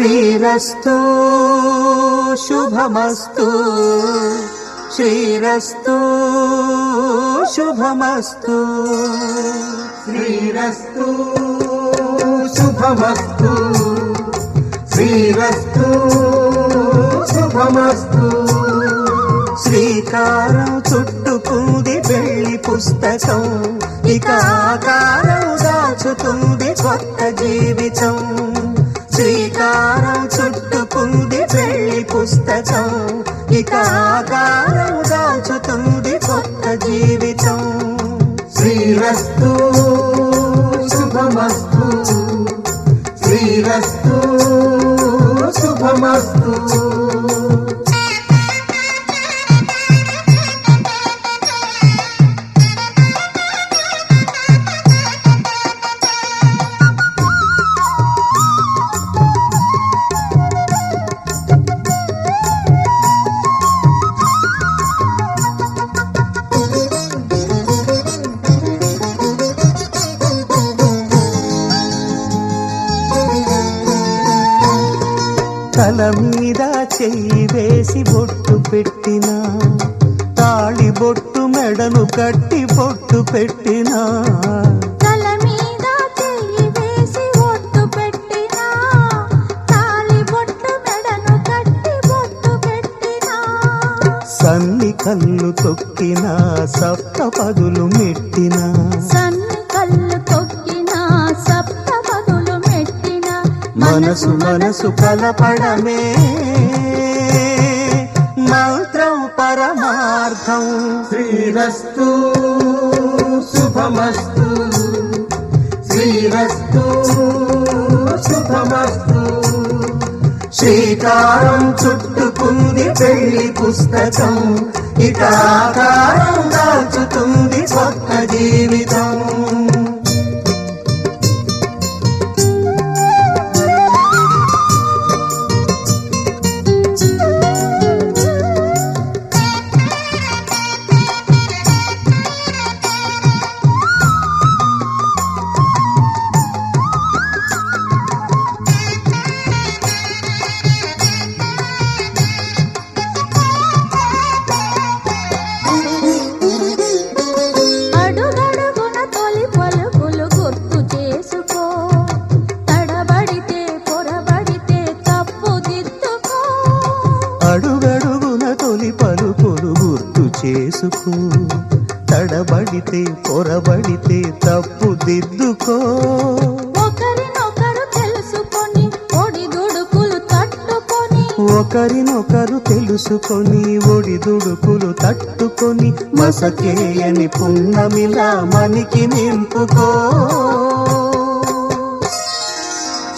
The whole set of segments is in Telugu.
శ్రీరస్తు శుభమస్తు శ్రీరస్తు శుభమస్తు శ్రీరస్తు శుభమస్తు శ్రీరస్తు శుభమస్తు శ్రీకారం చుట్టుకుంది వెళ్లి పుస్తకం ఇక ఆకారం దాచుతుంది కొత్త జీవితం శ్రీకారం చుట్టుకుంది వెళ్లి పుస్తకం ఇక ఆకారం దాచుతుంది కొత్త జీవితం శ్రీరస్తు శుభమస్తు శ్రీరస్తు శుభమస్తు తల మీద చెయ్యి వేసి బొట్టు పెట్టినా తాళి బొట్టు మెడను కట్టి బొట్టు పెట్టినా తల మీద చెయ్యి వేసి బొట్టు పెట్టినా తాళి బొట్టు మెడను కట్టి బొట్టు పెట్టినా సన్ని కళ్ళు తొక్కినా సప్త పదులు మెట్టినా సన్ని కళ్ళు తొక్కినా సప్త పదులు మెట్టినా మనసు మనసు కలపడమే మంత్రం పరమార్థం శ్రీరస్తు శుభమస్తు శ్రీరస్తు శుభమస్తు శ్రీకారం చుట్టుకుంది పెళ్లి పుస్తకం ఇక ఆకారం దాచుతుంది కొత్త జీవితం అడుగడుగున తొలి పలుకులు గుర్తు చేసుకో తడబడితే పొరబడితే తప్పు దిద్దుకో ఒకరినొకరు తెలుసుకొని ఒడిదుడుకులు తట్టుకొని ఒకరినొకరు తెలుసుకొని ఒడిదుడుకులు తట్టుకొని మసకేయని పున్నమిలా మనికి నింపుకో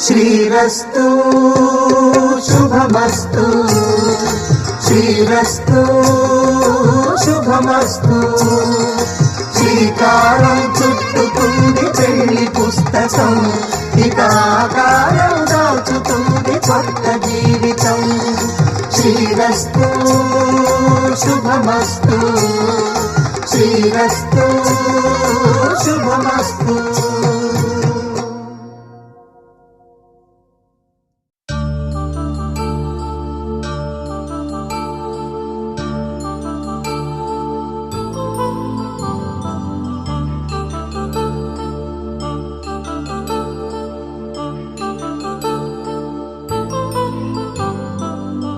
శ్రీరస్తు శుభమస్తు శ్రీరస్తు శుభమస్తు శ్రీకారం చుట్టుకుంది పెళ్లి పుస్తకం ఇక ఆకారం దాచుతుంది కొత్త జీవితం శ్రీరస్తు శుభమస్తు శ్రీరస్తు శుభమస్తు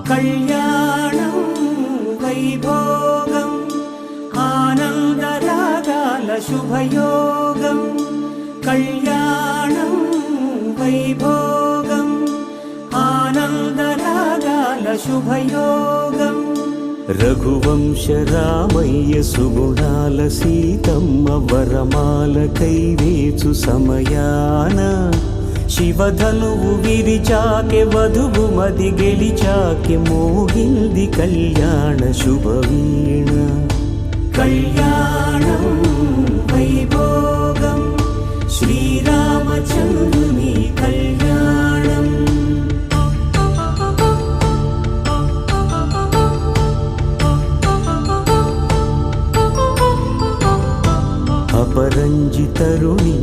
కళ్యాణం వైభోగం ఆనందరాగాల శుభయోగం కళ్యాణం వైభోగం ఆనందరాగాల శుభయోగం రఘువంశ రామయ్య సుగుణాల సీతమ్మ వరమాల కైవేచు సమయాన శివధనువు విరిచాకె వధువు మది గెలిచాకె మోగింది కళ్యాణ శుభవీణ కళ్యాణం వైభోగం శ్రీరామచంద్రుని కళ్యాణం అపరంజి తరుణి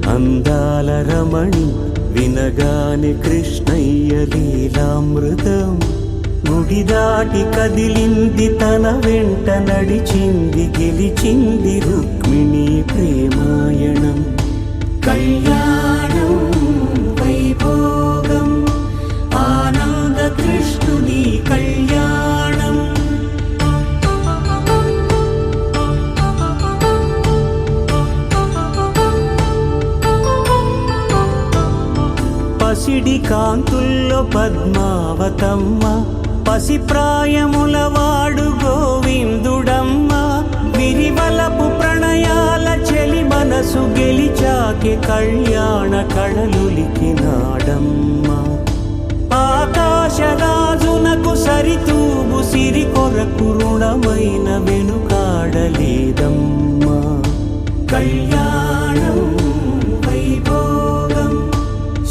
అందాల రమణి వినగానే కృష్ణయ్య లీలామృతం గుడి దాటి కదిలింది తన వెంట నడిచింది గెలిచింది రుక్మిణి ప్రేమాయణం కళ్యాణం వైభోగం ఆనంద కృష్ణుని కళ్యాణం పసిడి కాంతుల్లో పద్మావతమ్మ పసిప్రాయముల వాడు గోవిందుడమ్మ విరివలపు ప్రణయాల చెలి మనసు గెలిచాకే కళ్యాణ కళలులికినాడమ్మ ఆకాశరాజునకు సరితూబు సిరి కొరకు రుణమైన వెనుకాడలేదమ్మా కళ్యాణం వైభోగం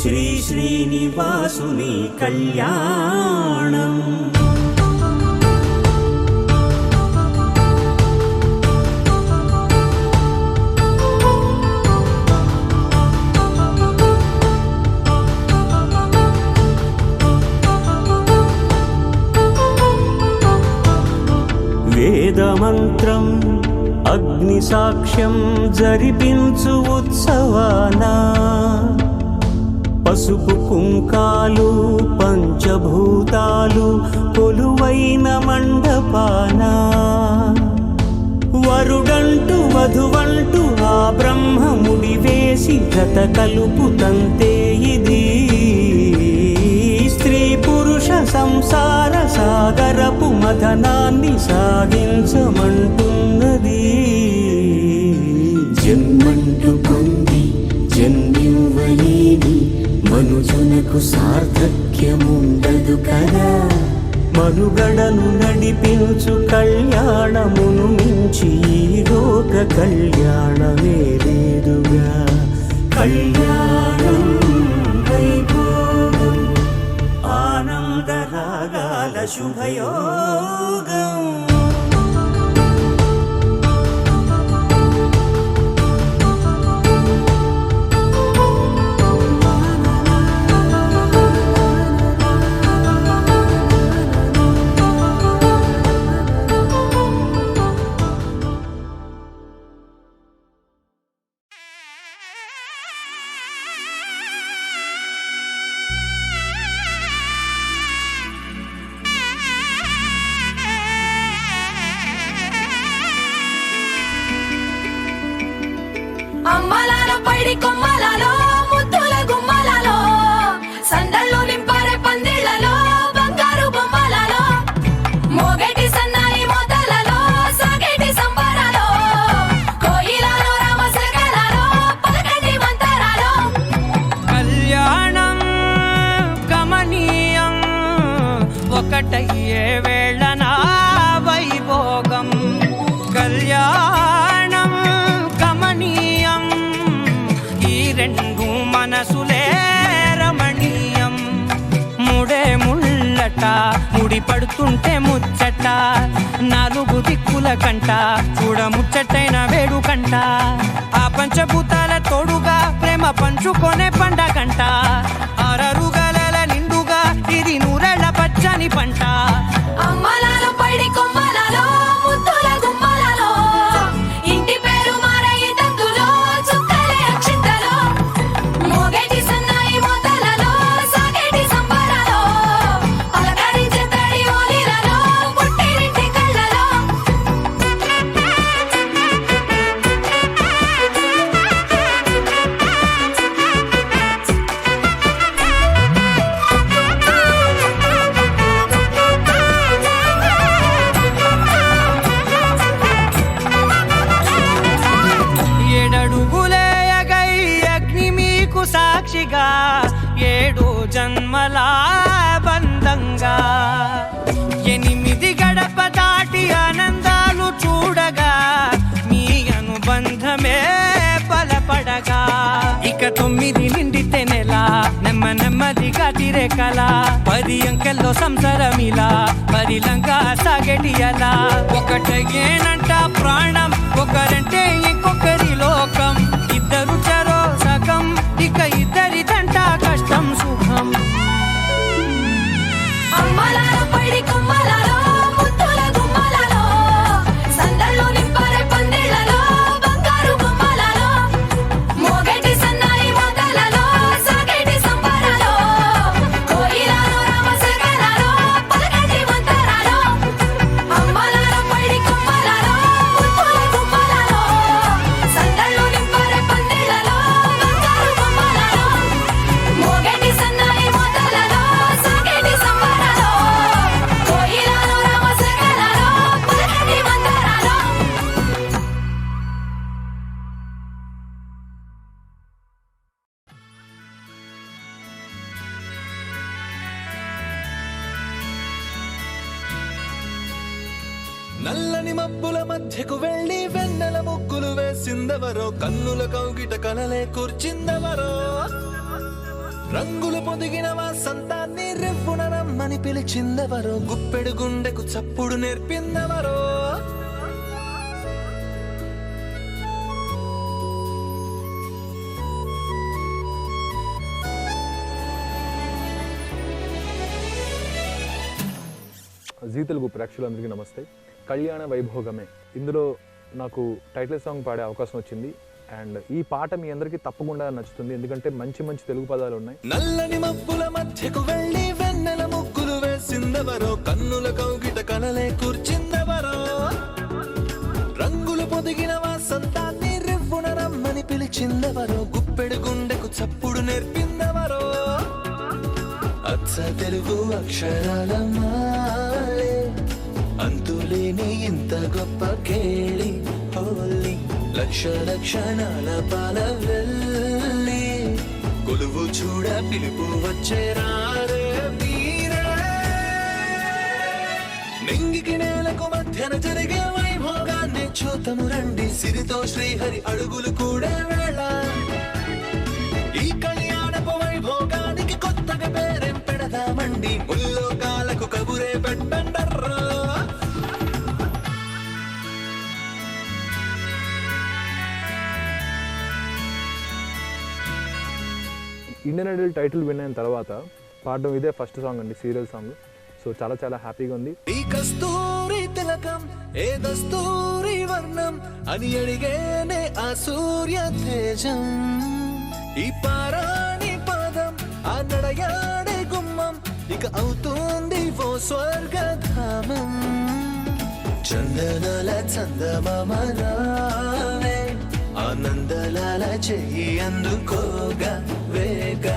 శ్రీ శ్రీనివాసుని కళ్యాణం వేదమంత్రం అగ్ని సాక్ష్యం జరిపించు ఉత్సవానా పసుపు కుంకాలు పంచభూతాలు కొలువైన మండపానా వరుడంటూ వధువంటూ ఆ బ్రహ్మముడి వేసి జత కలుపు తంతే ఇది స్త్రీ పురుష సంసార సాగరపు మథనాన్ని సాగించమంటున్నది జన్మంటూ పొంది జన్మివ్వలేని మనుజునకు సార్థక్యముండదు కదా మనుగడను నడిపించు కళ్యాణమును మించి ఈ లోక కళ్యాణమే లేదుగా కళ్యాణం వైభోగం ఆనందరాగాల శుభయోగం అమ్మలాలో పైడి కొమ్మలలో ముద్దుల గుమ్మలలో సందళ్ళు నింపారే పందిళ్లలో బంగారు బొమ్మలలో మోగేటి సన్నాయి మోతలలో సాగేటి సంబరాలో కోయిలలో రామశకలలో పలకటి మంతరాలో కళ్యాణం గమనీయం ఒకటయ్యే వేళనా వైభోగం కళ్యాణం గమనీయం ఈ రెండు మనసులే రమణీయం ముడే ముళ్ళట ముడి పడుతుంటే ముచ్చట నాలుగు దిక్కుల కంట చూడ ముచ్చటైన వేడుకంట ఆ పంచభూతాల తోడుగా ప్రేమ పంచుకొనే పండగంట ఆరరుగల నిండుగా ఇది నూరెళ్ళ పచ్చని పంట అమ్మలాలో పైడి కొమ్మలలో ముద్దుల గుమ్మలలో ఇంటి పేరు మారయ్య తందులో చుక్కలే అక్షింతలో మోగేటి సన్నాయి మోతలలో సాగేటి సంబరాలో పలకరించే తడి ఓలిలలో పుట్టినింటి కళ్ళలో ఏడడుగులేయగై అగ్ని మీకు సాక్షిగా ఏడు జన్మల బంధంగా ఎనిమిది గడప దాటి ఆనందాలు చూడగా మీ అనుబంధమే బలపడగా ఇక 9 నిండితే నెల నెమ్మదిగా తిరే కల 10 అంకెల్లో సంసారమిలా పరిలంగా సాగేటి అలా ఒకటేనంట ప్రాణం ఒకరంటే ఇంకొకరి లోకం ఇద్దరు చరో సగం ఇక ఇద్దరి తంట మబ్బుల మధ్యకు వెళ్ళి వెన్నెల ముగ్గులు వేసిందెవరో కన్నుల కౌగిట కలలే కూర్చిందెవరో రంగులు పొదిగిన వసంతాన్ని రెవ్వున రమ్మని పిలిచిందెవరో గుప్పెడు గుండెకు చప్పుడు నేర్పిందెవరో జీ తెలుగు ప్రేక్షకులందరికీ నమస్తే. కళ్యాణ వైభోగమే ఇందులో నాకు టైటిల్ సాంగ్ పాడే అవకాశం వచ్చింది. అండ్ ఈ పాట మీ అందరికీ తప్పకుండా నచ్చుతుంది, ఎందుకంటే మంచి మంచి తెలుగు పదాలు ఉన్నాయి. నల్లని మబ్బుల మధ్యకు వెళ్ళి వెన్నెల ముగ్గులు వేసిందెవరో కన్నుల కౌగిట కలలే కూర్చిందెవరో రంగులు పొదిగిన వసంతాన్ని రెవ్వున రమ్మని పిలిచిందెవరో గుప్పెడు గుండెకు చప్పుడు నేర్పిందెవరో అచ్చ తెలుగు అక్షరాల మాలే అంతులేని ఇంత గొప్ప కేళి హోలీ లక్ష లక్షణాల పాల వెళ్ళి కొలువు చూడ పిలుపు వచ్చే రారే వీరే నింగికి నేలకు మధ్యన జరిగే వైభోగాన్ని చూతము రండి సిరితో శ్రీహరి అడుగులు కూడా వేళ ఈ కళ్యాణపు వైభోగానికి కొత్తగా పేరేం పెడదామండి ముల్లోకాలకు కబురే పెట్టండర్రా ఇండియన్ ఐడల్ టైటిల్ విన్ అయిన తర్వాత పాడడం ఇదే ఫస్ట్ సాంగ్ అండి, సీరియల్ సాంగ్. సో చాలా చాలా హ్యాపీగా ఉంది. ఈ కస్తూరి తిలకం ఏ దస్తూరి వర్ణం అని అడిగేనే ఆ సూర్య తేజం ఈ పారాణి పాదం ఆ నడయాడే గుమ్మం ఇక అవుతుంది ఓ స్వర్గధామం చందనాల చందమామ రావే ఆనందలాల చెయ్యి అందుకోగా వేగ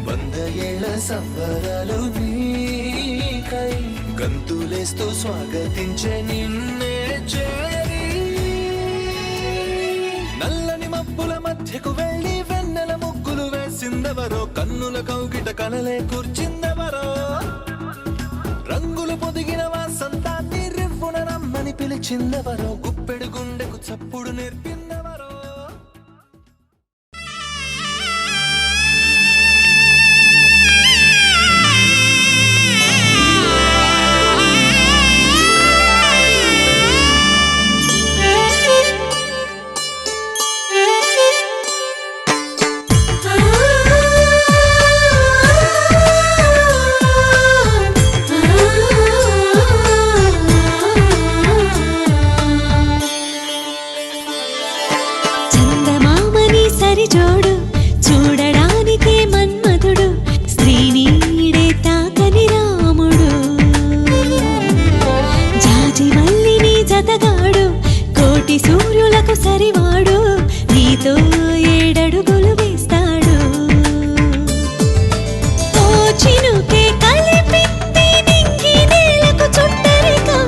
100 ఏళ్ల సంబరాలు నీకై గంతులేస్తూ స్వాగతించే నిన్నే చేరి నల్లని మబ్బుల మధ్యకు వెళ్ళి వెన్నెల ముగ్గులు వేసిందెవరో కన్నుల కౌగిట కలలే కూర్చిందెవరో రంగులు పొదిగిన వసంతాన్ని రెవ్వున రమ్మని పిలిచిందెవరో గుప్పెడు గుండెకు చప్పుడు నేర్పిందెవరో జోడు చూడడానికే మన్మధుడు స్త్రీనీడే తాకని రాముడు జాజి మల్లిని జతగాడు కోటి సూర్యులకు సరివాడు నీతో 7 అడుగులు వేస్తాడు ఓ చినుకే కలిపింది నింగి నేలకు చుట్టరికం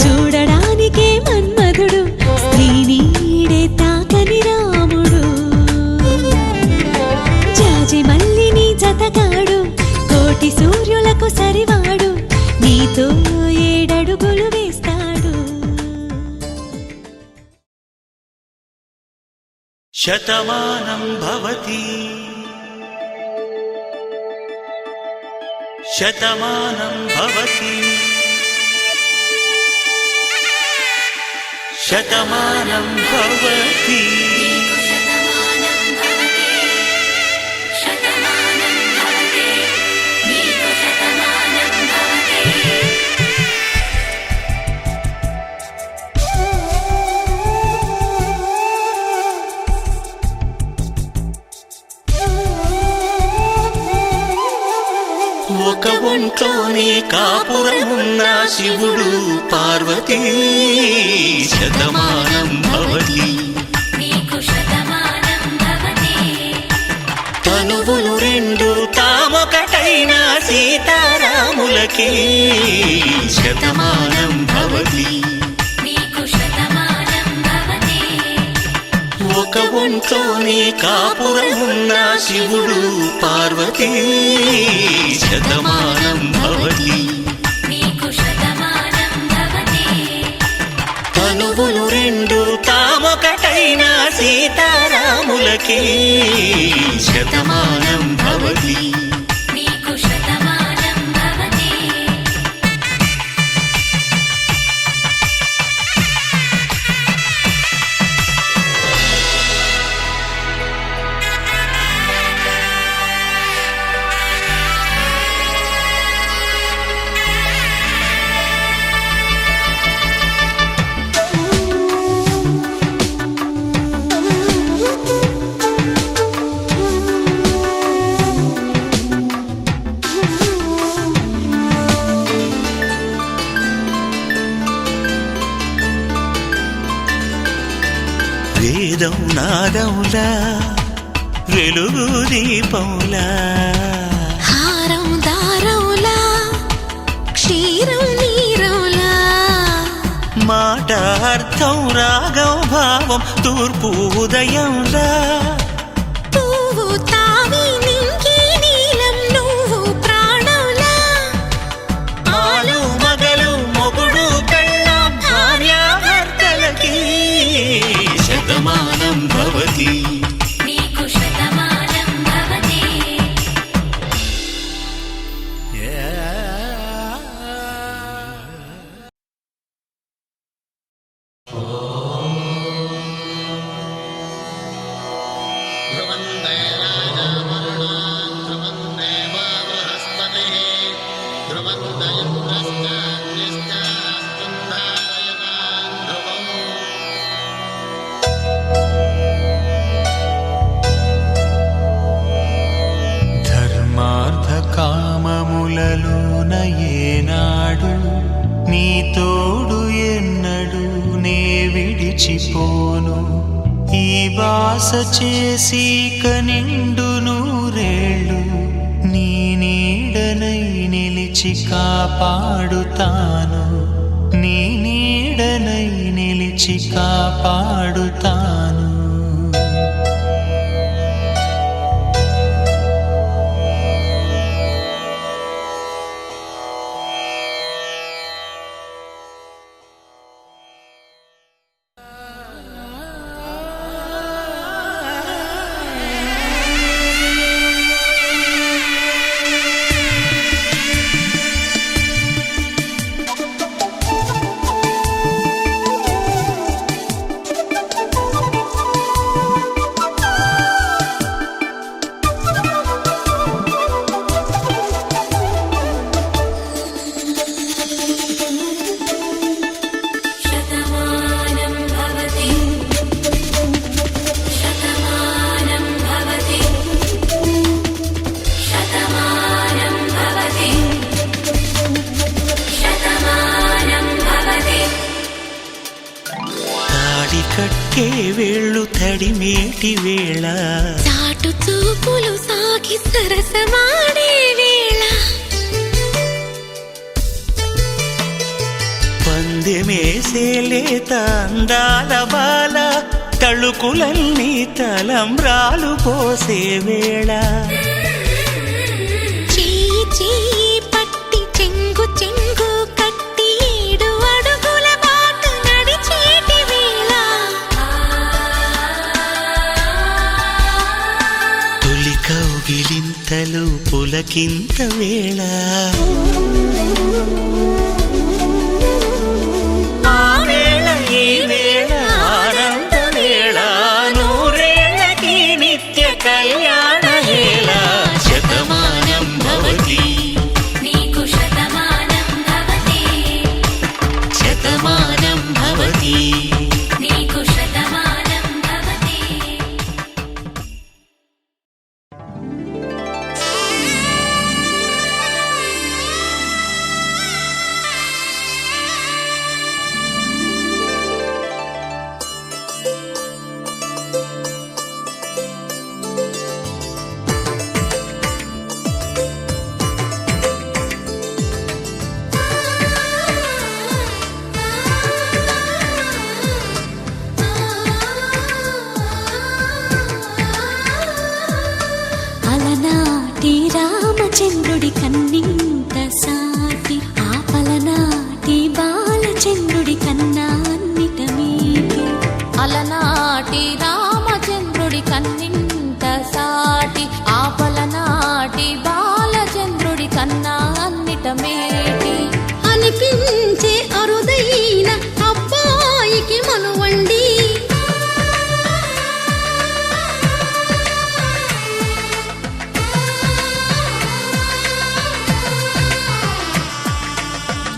చూడడానికే మన్మధుడు స్త్రీనీడే తాకని రాముడు జాజి మల్లిని జతగాడు కోటి సూర్యులకు సరివాడు నీతో 7 అడుగులు వేస్తాడు శతమానం భవతి శతమానం భవతి శతమానం భవతి ఒక ఒంట్లోనే కాపురమున్న శివుడు పార్వతీ శతమానం భవతి తనువులు రెండు తా రాములకి శతమానం భవతి. నీకు శతమానం భవతి. ఒక ఒంట్లోనే కాపురమున్న శివుడు పార్వతీ శతమానం భవతి. నీకు శతమానం భవతి. తనువులు రెండు తామొకటైన సీతారాములకి శతమానం భవతి. నీకు శతమానం భవతి. వేదం నాదములా వెలుగు దీపములా హారం దారవులా క్షీరం నీరవులా మాట అర్థం రాగం భావం తూర్పు ఉదయంలా పువ్వు తావి నింగి నీలం నువ్వు ప్రాణంలా ఆలు మగలు మొగుడు కళ్ళ భార్యాభర్తలకి శతమానం భవతి. నీకు శతమానం భవతి. ధర్మార్థ కామములలోన ఏనాడు నీ తోడు ఎన్నడు నే విడిచిపోను. ఈ బాస చేసి కనిండు నూరేళ్ళు నీ నీడనై నిలిచి కాపాడుతాను. నీ నీడనై నిలిచి కాపాడుతాను. శతమానం భవతి. శతమానం భవతి. శతమానం భవతి. శతమానం భవతి. తాడి కట్టే వేళ్ళు తడిమేటి వేళ చాటు చూపులు సాగి సరసమాడే వేళ పందెమేసేలేత అందాల బాల తళుకులన్నీ తలంబ్రాలు పోసే వేళ చెయ్యి చెయ్యి పట్టి చెంగు చెంగు కట్టి 7 అడుగుల బాట నడిచేటి వేళ తొలి కౌగిలింతలు పులకింత వేళ ఆ వేళ ఈ వేళ ఆనంద వేళ నూరేళ్ళకి నిత్య కళ్యాణ వేళ శతమానం భవతి. నీకు శతమానం భవతి. శతమానం భవతి. నీకు శతమానం భవతి.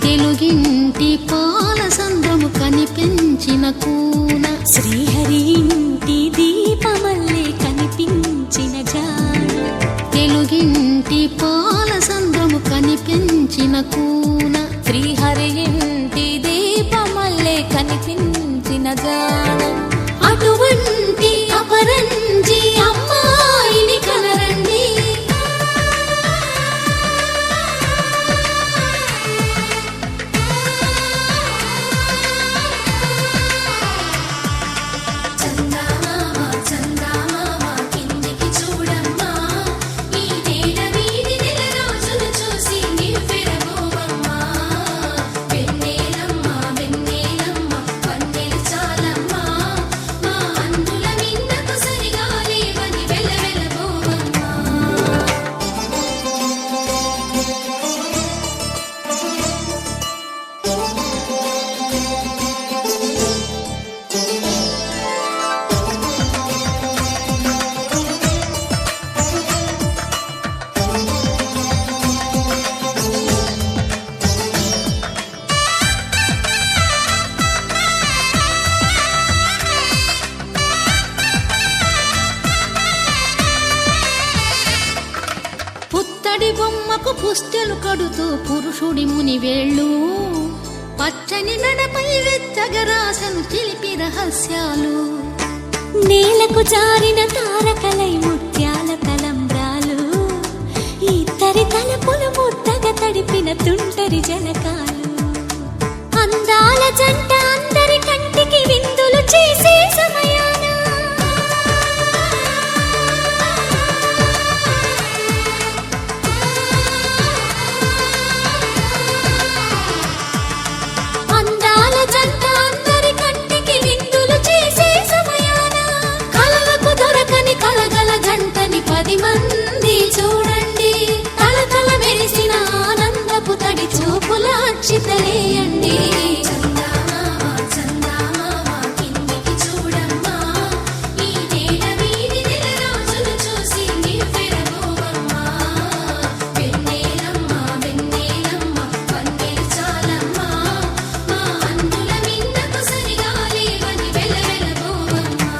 తెలుగింటి పాల సంద్రము కనిపించిన కూన శ్రీహరి ఇంటి దీపమల్లే కనిపించిన జాడ తెలుగింటి పాల సంద్రము కనిపించిన కూన శ్రీహరి ఇంటి దీపమల్లే కనిపించిన జాడ అటువంటి అపరంజి అమ్మాయిని కనరండి చందమామ చందమామ కిందికి చూడమ్మా ఈ నేల వీధి నెల రోజులు చూసి నివ్వెరబోవమ్మా వెన్నెలమ్మ వెన్నెలమ్మ వన్నెలు చాలమ్మా మా అందుల మిన్నకు సరిగా లేవని వెలవెలబోవమ్మా పుత్తడి బొమ్మకు పుస్తెలు కడుతూ పురుషుడి ముని వేళ్ళు పచ్చని నడపై వెచ్చగరాసను చిలిపి రహస్యాలు నేలకు జారిన తారకలై ముత్యాల తలంబ్రాలు ఇద్దరి తలపులు ముద్దగా తడిపిన తుంటరి జలకాలు అందాల జంట అందరి కంటికి విందులు చేసే సమయాన అందాల జంట అందరి కంటికి విందులు చేసే సమయాన కలలకు దొరకని కలగల జంటని 10 మంది చూడండి తలతల మెరిసిన ఆనందపు తడి చూపుల అక్షితలేయండి చందమామ చందమామ కిందికి చూడమ్మా ఈ నేల వీధి నెల రోజులు చూసి నివ్వెరబోవమ్మా వెన్నెలమ్మ వెన్నెలమ్మ వన్నెలు చాలమ్మా మా అందుల మిన్నకు సరిగా లేవని వెలవెలబోవమ్మా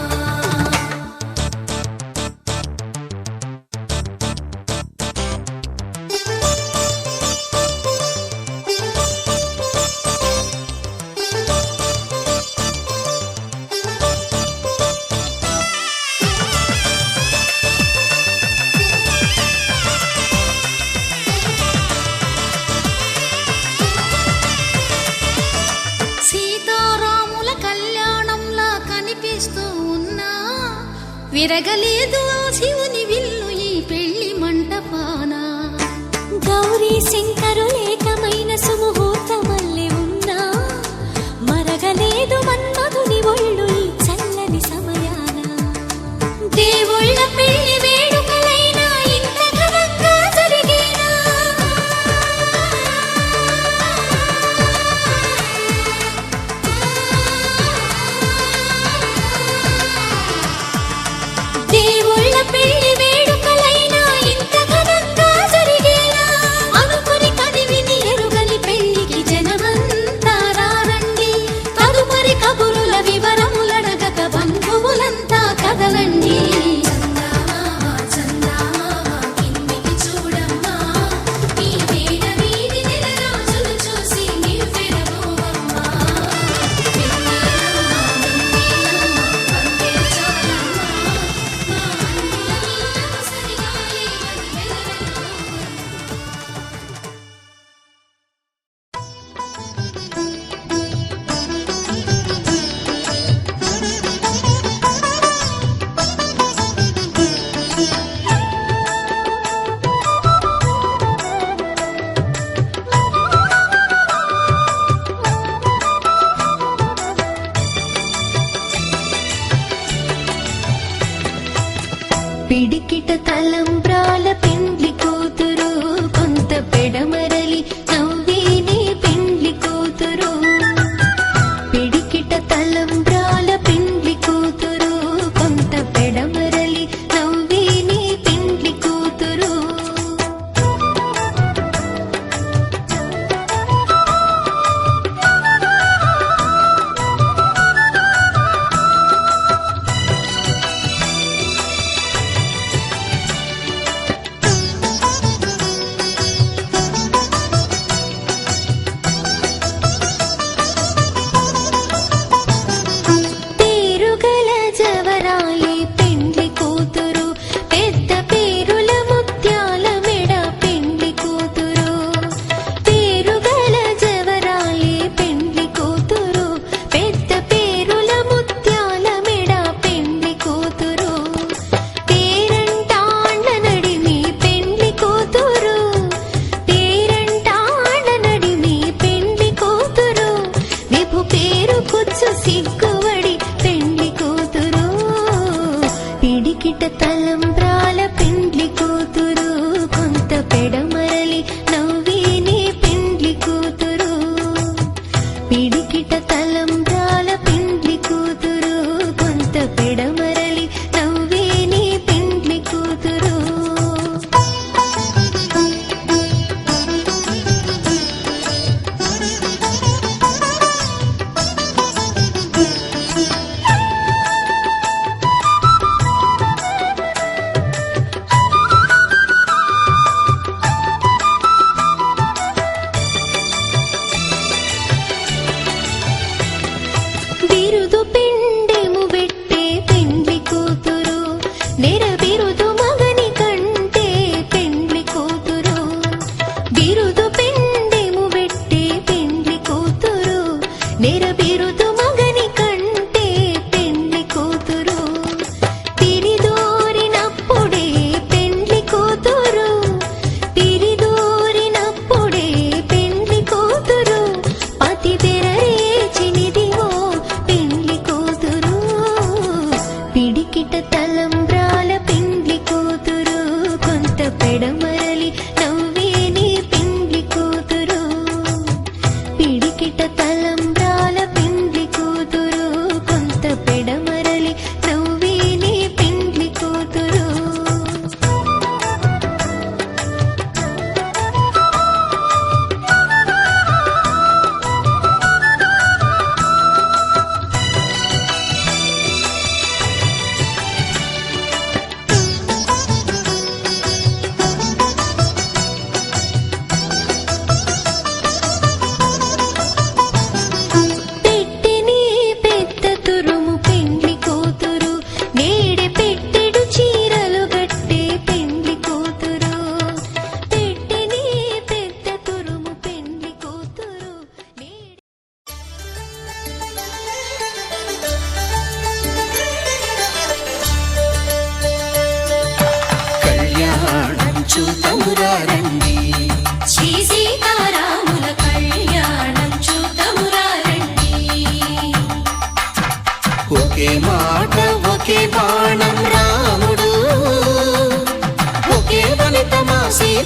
సీతారాముల కళ్యాణంలా కనిపిస్తూ ఉన్నా విరగలేదు ఆ శివుని విల్లు ఈ పెళ్లి మంటపాన గౌరీ శంకరులేకమైన సుముహూర్తమల్లె ఉన్నా మరగలేదు మన్మధుని ఒళ్ళు ఈ చల్లని సమయాన దేవుళ్ళ పెళ్లి వేడుకలైనా ఇంత ఘనంగా జరిగేనా దేవుళ్ళ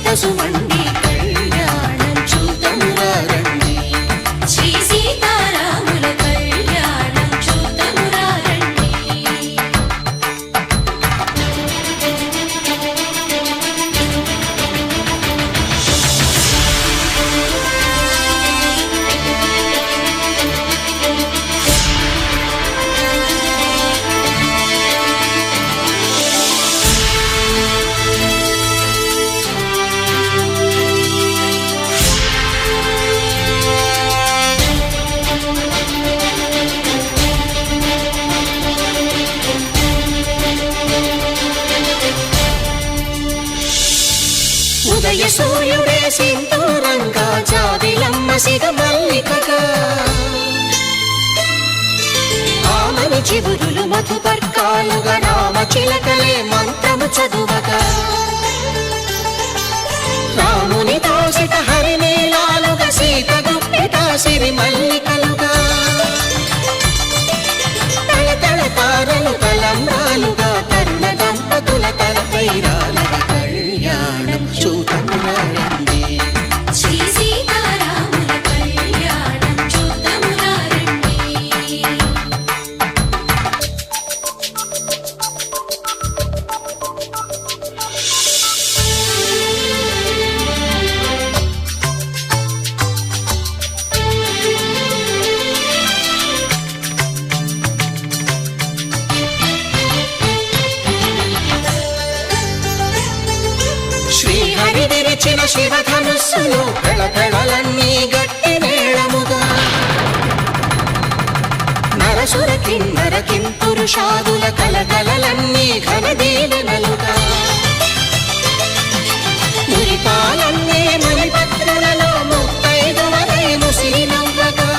సంతసుమండి కళ్యాణం చూతమురారండి శ్రీ సీతారాముల కళ్యాణం చూతమురారండి ఉదయ సూర్యుడే సింధూరంగా జాబిలమ్మ సిగ మల్లికగా ఆమని చివురులు మధుపర్కాలుగా రామ చిలకలే మంత్రము చదువగా రాముని దోసిట హరినీలాలుగా సీత గుప్పిట సిరి మల్లికలుగా తల తారలు తలంబ్రాలుగా తరుణ దంపతుల తలపైరాలుగా కళ్యాణం చూతమురారండి శ్రీ సీతారాముల కళ్యాణం చూతమురారండి శ్రీహరి విరిచిన శివధనుస్సులో పెళపెళలన్నీ గట్టి మేళముగా నరసుర కిన్నర కింపురుషాదుల కలకలలన్నీ ఘనదీవెనలుగా మురిపాలన్నీ మణిపత్రులలో ముత్తైదువలై ముసినవ్వగా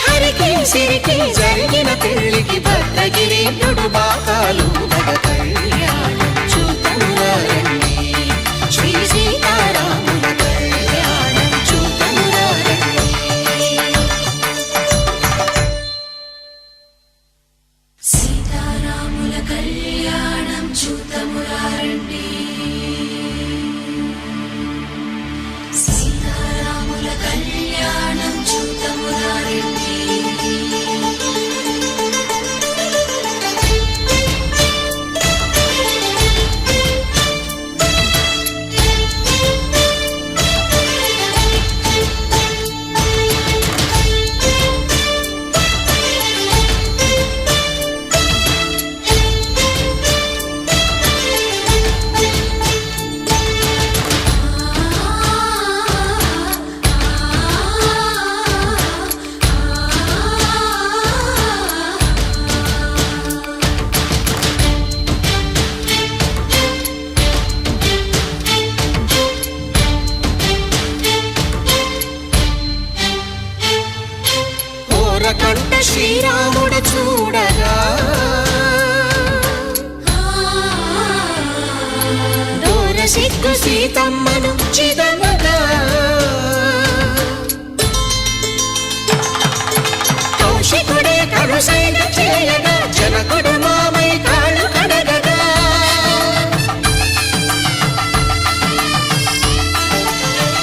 హరికి సిరికి జరిగిన పెళ్లికి భద్రగిరి బాకాలు కళ్యాణం చూతమురారండి శ్రీ సీతారాముల కళ్యాణం చూతమురారండి సీతారాముల కళ్యాణం చూతమురారండి సీతారాముల కళ్యాణం చూతమురారండి కంట శ్రీరాముడు చూడగా దూర సిగ్గు సీతమ్మను చిదమగా కౌశికుడే కరుసైన చేయగా జనకుడు మామై కాళ్ళు కడగగా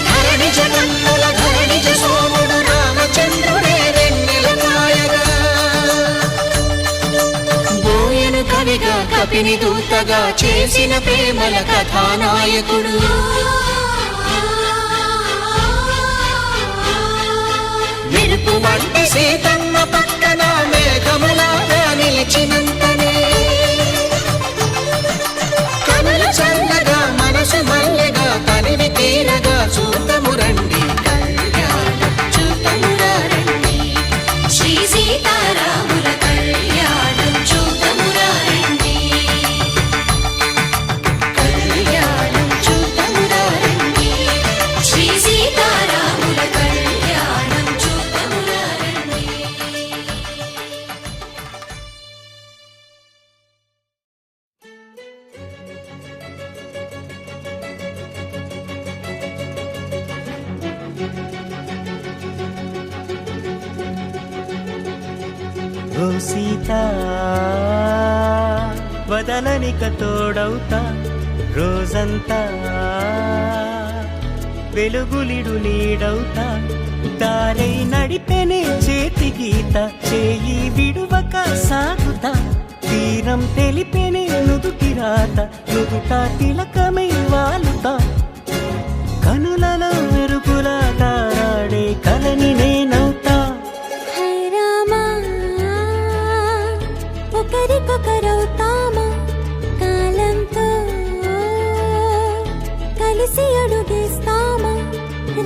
ధరణి జగన్నుల ధరణిజ సోముడు రామచంద్రుడే కవిగా కపిని దూతగా చేసిన ప్రేమల కథానాయకుడు మెరుపు వంటి సీతమ్మ పక్కన మేఘములాగా నిలిచినంతనే కనులు చల్లగా మనసు మల్లెగా తనివి తీరగా చూతమురండి కళ్యాణం చూతమురారండి శ్రీ సీతారాముల కళ్యాణం చూతమురారండి కళ్యాణం చూతమురారండి శ్రీ సీతారాముల కళ్యాణం చూతమురారండి ఓ సీత వదలనిక తోడవుతా రోజంతా వెలుగులిడు నీడవుతా దారై నడిపెనే చేతి గీత చేయి విడువక సాగుతా తీరం తెలిపెనే నుదుటి రాత నుదుట తిలకమై వాలుతా కనులలో మెరుపులా తారాడే కలని నేనవుతా హై రామా ఒకరికొకరవుతామా కాలంతో కలిసి అడుగేస్తామా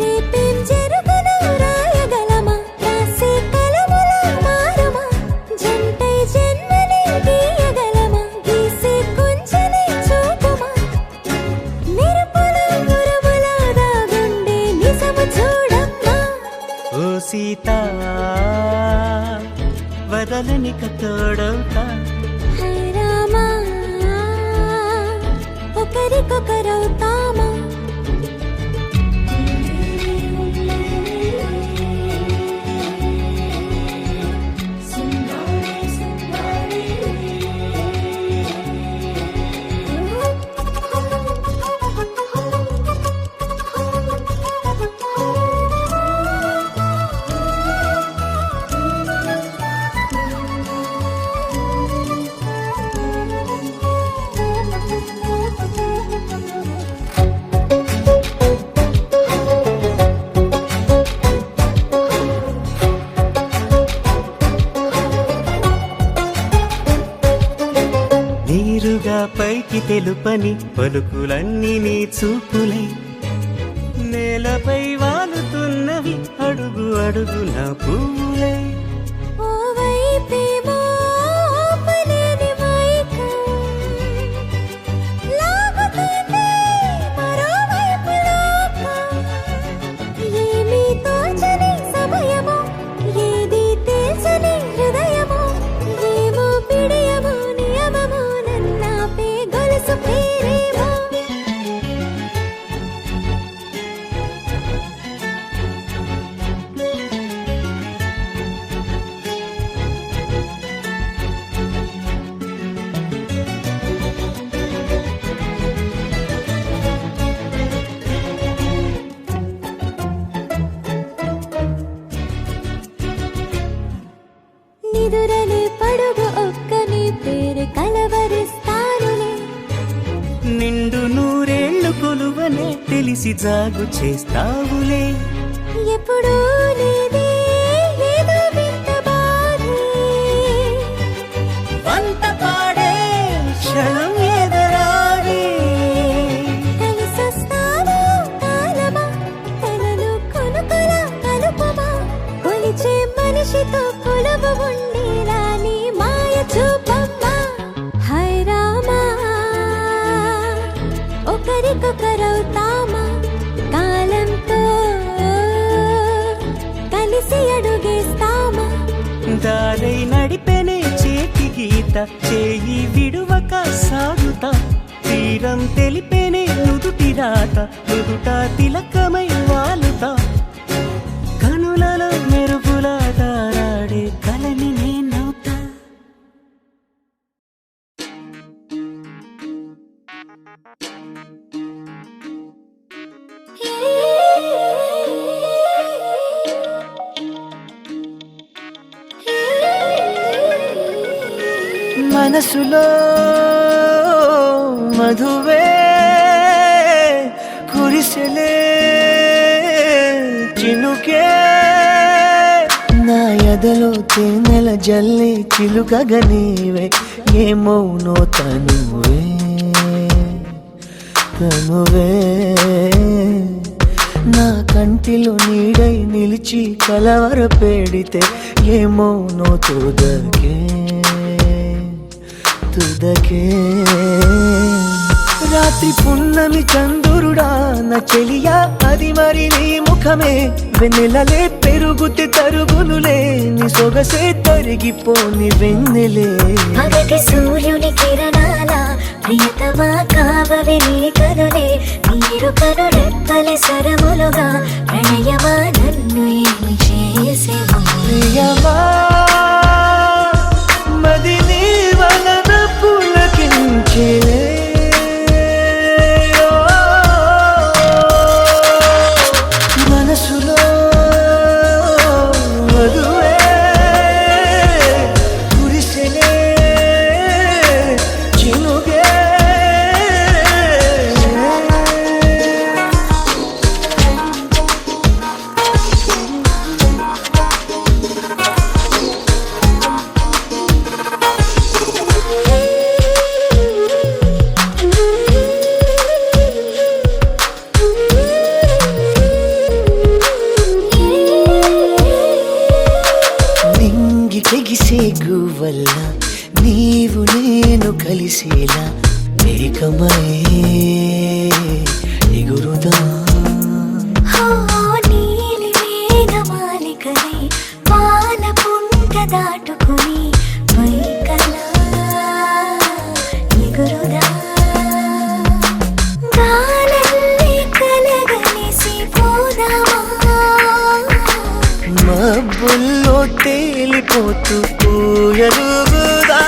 రేపేం జరుగునో రాయగలమా రాసే కలములా మారుమా జంటై జన్మని గీయగలమా గీసే కొంచెనే చూపుమా మెరుపుల మురుముల దాగుండే నిజము చూడమ్మా ఓ సీత వదలనిక తోడవుతా హై రామా ఒకరికొకరవుతామా నీరుగా పైకి తెలుపని పలుకులన్నీ నీ చూపులై నేలపై వాలుతున్నవి అడుగు అడుగున పువ్వులై ఓ వైపేమో ఆపలేని మైకం లాగుతుంది మరోవైపు లోకం ఏమీ తోచని సమయమో ఏది తేల్చని హృదయమో ఏమో పిడియమో నియమమో నన్నాపే గొలుసు పేరేమో నిదురలే పడుగు ఒక్కని పేరు కలవరిస్తానులే నిండు నూరేళ్లు కొలువనే తెలిసి జాగు చేస్తావులే ఎప్పుడూ లేదే ఏదో వింత బాధే వంత పాడే క్షణం ఎదరాడే కలిసొస్తావో కాలమా కలలు కొనుకొల కలుపమా కొలిచే మనిషితో కొలువు ఉండేలా నీ మాయ చూపమ్మా హై రామా ఒకరికొకరవుతామా కాలంతో కలిసి అడుగేస్తామా దారై నడిపెనే చేతి గీత చేయి విడువక సాగుతా తీరం తెలిపెనే నుదుటి రాత నుదుట తిలకమై వాలుతా కనులలో మెరుపులా తారాడే కలని నేనవుతా మనసులో మధువే కురిసెలే చినుకే నా ఎదలో తేనెల జల్లే చిలుకగా నీవే ఏమౌనో తనువే తనువే నా కంటిలో నీడై నిలిచి కలవర పెడితే ఏమౌనో తుదకే తుదకే రాత్రి పున్నమి చంద్రుడా నా చెలియా అది మరి నీ ముఖమే వెన్నెలలే పెరుగుతే తరుగునులే నీ సొగసే తరిగిపోని వెన్నెలే పగటి సూర్యుని కిరణాల ప్రియతమా కావవి నీ కనులే నీరు కను రెప్పలే సరములుగా ప్రణయమా నన్ను ఏమి చేసేవా ప్రియమా మది నీ వలన పులకించేలే ఎగసేలా ఏకమై ఎగురుదా హో నీలి మేఘమాలికలే పాల పుంట దాటుకుని పైకలా ఎగురుదా గాలల్లే కలగలిసి పోదామా మబ్బుల్లో తేలిపోతూ ఊయలుగుదా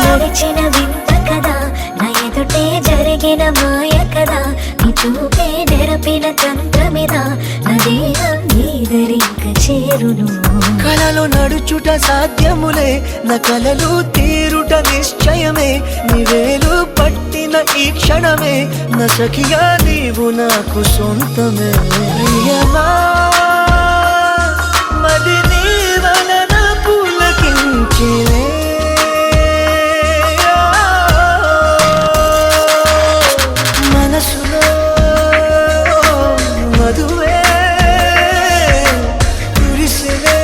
నడిచిన వింత కదా నా ఎదుటే జరిగిన మాయ కదా నీ చూపే నెరపిన తంత్రమిదా నా దేహం నీదరింక చేరును కలలో నడుచుట సాధ్యములే నా కలలు తీరుట నిశ్చయమే నీవేలు పట్టిన ఈ క్షణమే నా సఖిగా నీవు నాకు సొంతమే ప్రియమా మది నీ వలన పులకించిలే మనసులో మధువే కురిసిలే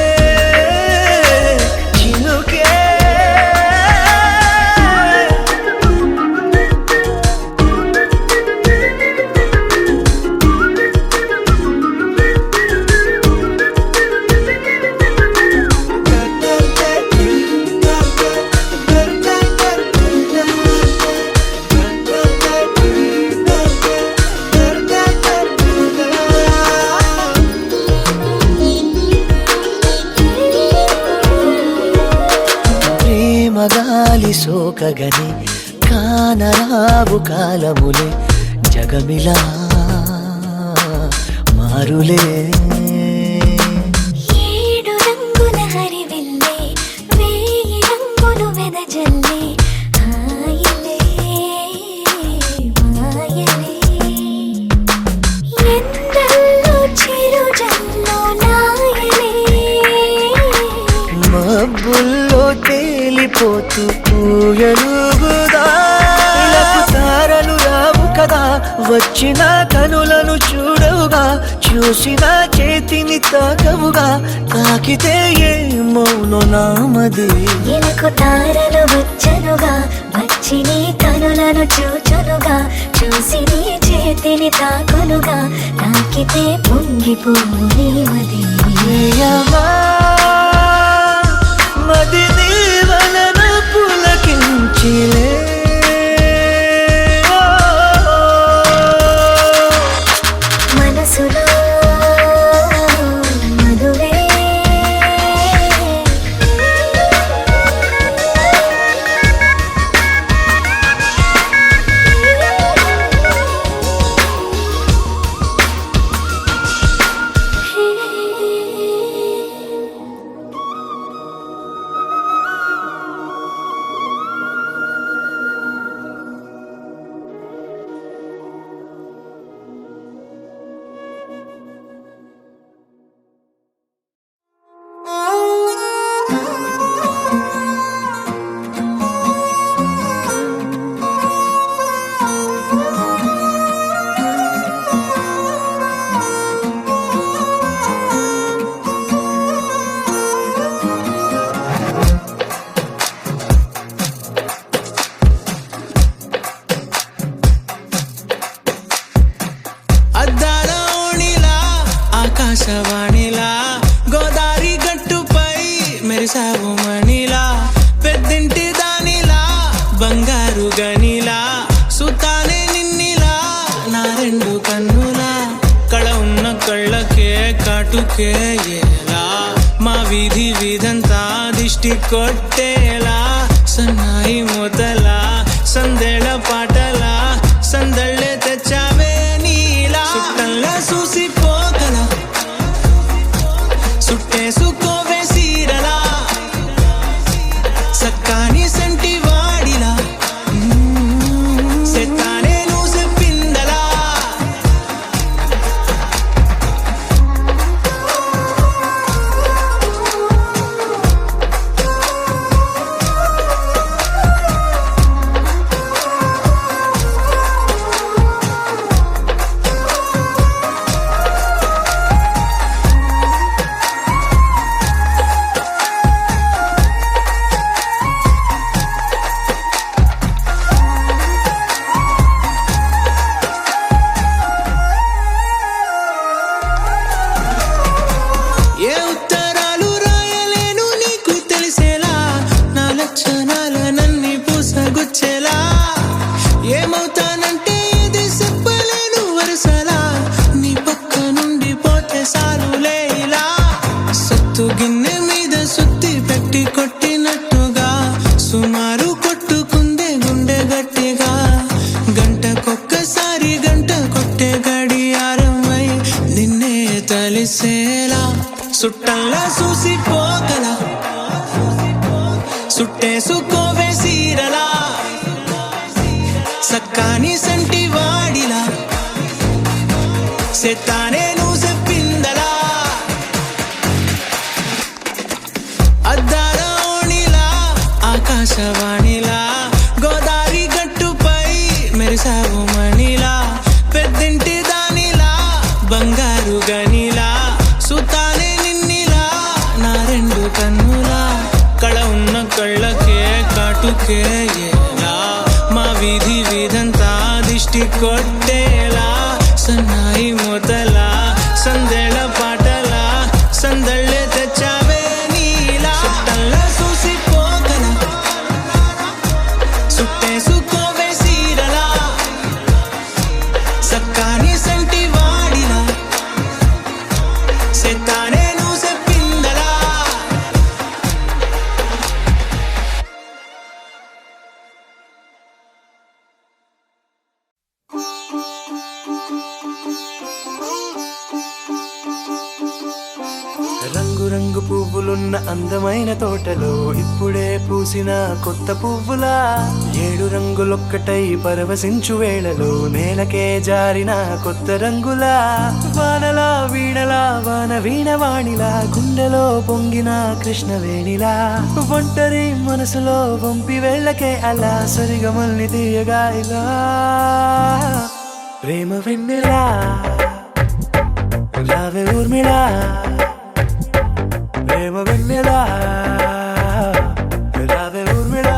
చినుకే ప్రేమగాలి సోకగని కానరావు కాలములే జగమిలా మారులే ఏడు రంగుల హరివిల్లే వేయి రంగులు వెదజల్లే హాయిలే మాయలే ఎందల్లో చిరుజల్లో నాయలే మబ్బుల్లో తేలిపోతూ ఊయలుగుదా ఇలకు తారలు రావు కదా వచ్చిన కనులను చూడవుగా చూసిన చేతిని తాకవుగా తాకితే ఏ మౌనో నామది ఇలకు తారలు వచ్చనుగా వచ్చి నీ కనులను చూచునుగా చూసి నీ చేతిని తాకునుగా తాకితే పొంగిపోవు నీవది ప్రియమా మది నీ వలన పులకించిలే మనసులో మధువే అద్దాల ఓణిలా ఆకాశవాణిలా గోదారి గట్టుపై మెరిసావు మణిలా పెద్దింటి దానిలా బంగారు గనిలా సుతానే నిన్నిలా నా రెండు కన్నులా కళ ఉన్న కళ్ళకే కాటుకే ఎలా మా వీధి వీధంతా దిష్టి కొట్టేలా సన్నాయి మొదలా సందేళ పాటలా సందళ్ళే తెచ్చావే నీలా సుట్టల్లా చూసిపోగల సుట్టేసుకోవే సీరలా సక్కాని సంటి వాడిలా సెత్తానే నువ్వు చెప్పిందలా చుట్టేసుకోవే సీరలా సక్కాని సంటి వాడిలా సెత్తానే నువ్వు చెప్పిందలా అద్దాల ఓణిలా ఆకాశవాణిలా గోదావరి గట్టుపై మెరిసావు మణిలా పెద్దింటి దానిలా బంగారు గనిలా సుతానే నిన్నిలా నా రెండు కన్నులా కళ ఉన్న కళ్ళకే కాటుకే ఎలా మా వీధి వీధంతా దిష్టి కొట్టేలా సన్నాయి మొదలా సందేళ పాటలా సందళ్ళే తెచ్చావే నీలా చుట్టల్లా చూసిపోగల చుట్టేసుకోవే సీరలా సక్కాని సంటి వాడిలా సెత్తానే నువ్వు చెప్పిందలా రంగు రంగు పువ్వులున్న అందమైన తోటలో ఇప్పుడే పూసిన కొత్త పువ్వులా 7 రంగులొక్కటై పరవశించు వేళలో నేలకే జారిన కొత్త రంగులా వానలా వీణలా వాన వీణవాణిలా గుండెలో పొంగిన కృష్ణవేణిలా ఒంటరి మనసులో వంపి వెళ్ళకే అలా సరిగమల్ని తీయగా ఇలా ప్రేమ వెన్నెలా రావే ఊర్మిళా ప్రేమ వెన్నెలా రావే ఊర్మిళా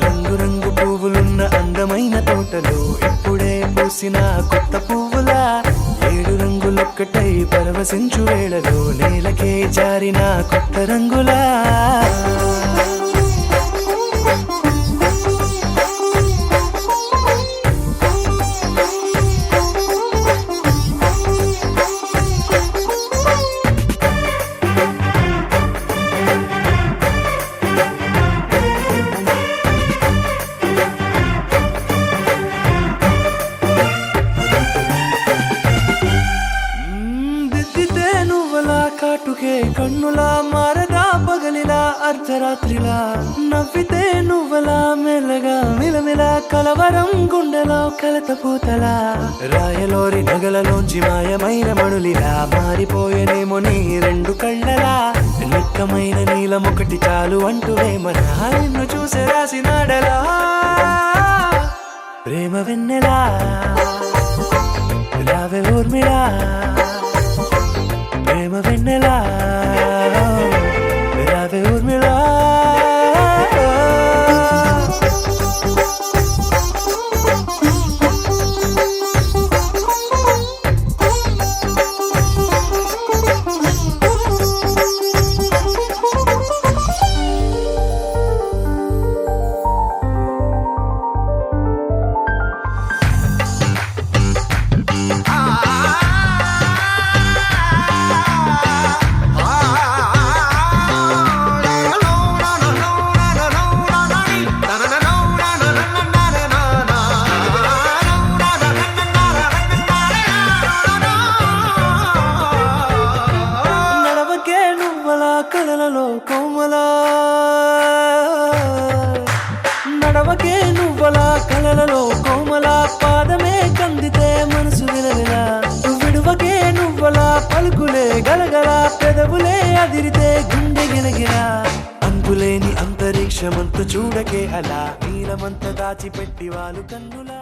రంగు రంగు పువ్వులున్న అందమైన తోటలో ఇప్పుడే పూసిన కొత్త పువ్వులా 7 రంగులొక్కటై పరవశించు వేళలో నేలకే జారిన కొత్త రంగులా దిద్దితే నువ్వలా కాటుకే కన్నులా మారదా పగలిలా అర్ధరాత్రిలా నవ్వితే నువ్వలా మెల్లగా మిలమిలా కలవరం గుండెలో కలత పూతలా రాయలోరి నగలలోంచి మాయమైన మణులిలా మారిపోయేనేమో నీ రెండు కళ్ళలా నిక్కమైన నీలం ఒకటి చాలు అంటూ వేమన నిన్ను చూసే రాసినాడలా ప్రేమ వెన్నెలా రావే ఊర్మిళా ప్రేమ వెన్నెలా రావే ఊర్మిళా నడవకే నువ్వలా కలలలో కోమలా నడవకే నువ్వలా కలలలో కోమలా పాదమే కందితే మనసు విలవిలా విడువకే నువ్వలా పలుకులే గలగల పెదవులే అదిరితే గుండె గిలగిలా అంతులేని అంతరిక్షమంత చూడకే అలా నీలమంత దాచిపెట్టి వాళ్ళు కన్నులా